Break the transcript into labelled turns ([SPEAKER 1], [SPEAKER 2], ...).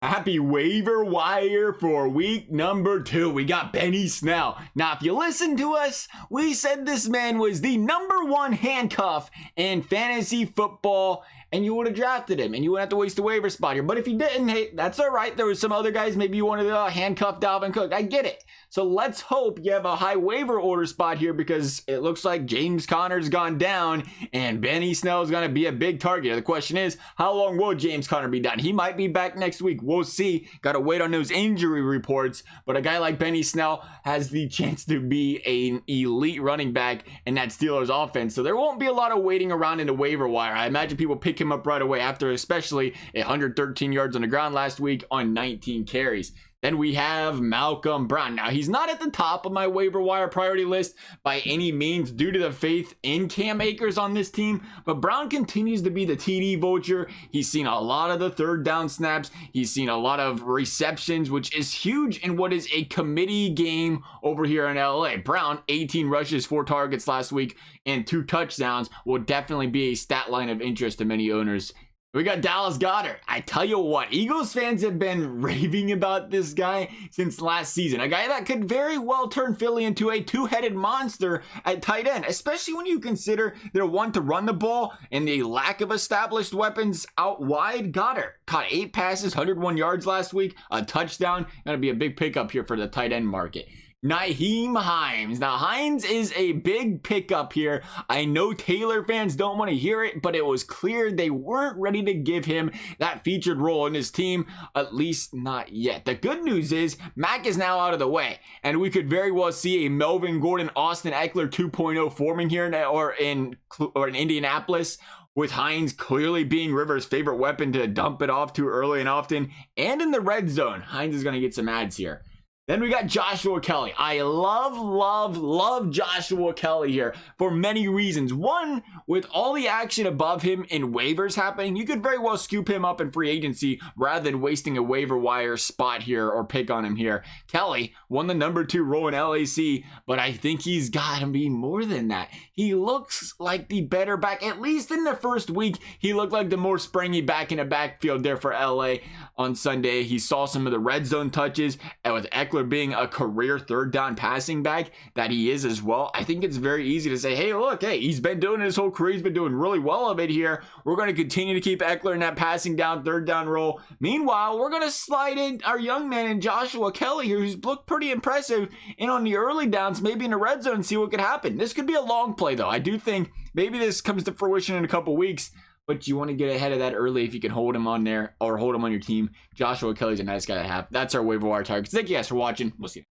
[SPEAKER 1] Happy waiver wire for week number 2. We got Benny Snell. Now, if you listen to us, we said this man was the #1 handcuff in fantasy football, and you would have drafted him, and you wouldn't have to waste a waiver spot here. But if you didn't, hey, that's all right. There was some other guys. Maybe you wanted to handcuff Dalvin Cook. I get it. So let's hope you have a high waiver order spot here, because it looks like James Conner's gone down, and Benny Snell is going to be a big target. The question is, how long will James Conner be down? He might be back next week. We'll see. Got to wait on those injury reports. But a guy like Benny Snell has the chance to be an elite running back in that Steelers offense. So there won't be a lot of waiting around in the waiver wire. I imagine people pick him up right away after, especially 113 yards on the ground last week on 19 carries. Then we have Malcolm Brown. Now, he's not at the top of my waiver wire priority list by any means due to the faith in Cam Akers on this team, but Brown continues to be the TD vulture. He's seen a lot of the third down snaps. He's seen a lot of receptions, which is huge in what is a committee game over here in LA. Brown, 18 rushes, 4 targets last week, and 2 touchdowns will definitely be a stat line of interest to many owners. We got Dallas Goedert. I tell you what, Eagles fans have been raving about this guy since last season. A guy that could very well turn Philly into a two-headed monster at tight end, especially when you consider their want to run the ball and the lack of established weapons out wide. Goedert caught 8 passes, 101 yards last week, a touchdown. Going to be a big pickup here for the tight end market. Nyheim Hines. Now, Hines is a big pickup here. I know Taylor fans don't want to hear it, but it was clear they weren't ready to give him that featured role in his team, at least not yet. The good news is Mac is now out of the way, and we could very well see a Melvin Gordon, Austin Eckler 2.0 forming here in Indianapolis, with Hines clearly being Rivers' favorite weapon to dump it off to early and often. And in the red zone, Hines is going to get some ads here. Then we got Joshua Kelley. I love Joshua Kelley here for many reasons. One, with all the action above him in waivers happening, you could very well scoop him up in free agency rather than wasting a waiver wire spot here or pick on him here. Kelley won the #2 role in LAC, but I think he's got to be more than that. He looks like the better back. At least in the first week, he looked like the more springy back in the backfield there for LA on Sunday. He saw some of the red zone touches, and with Eckler being a career third down passing back that he is as well, I think it's very easy to say, hey, look, hey, he's been doing it his whole career. He's been doing really well of it here. We're going to continue to keep Eckler in that passing down, third down role. Meanwhile, we're going to slide in our young man in Joshua Kelley here, who's looked pretty impressive. And on the early downs, maybe in the red zone, see what could happen. This could be a long play, though. I do think maybe this comes to fruition in a couple weeks, but you want to get ahead of that early if you can hold him on there or hold him on your team. Joshua Kelley's a nice guy to have. That's our waiver wire targets. Thank you guys for watching. We'll see you.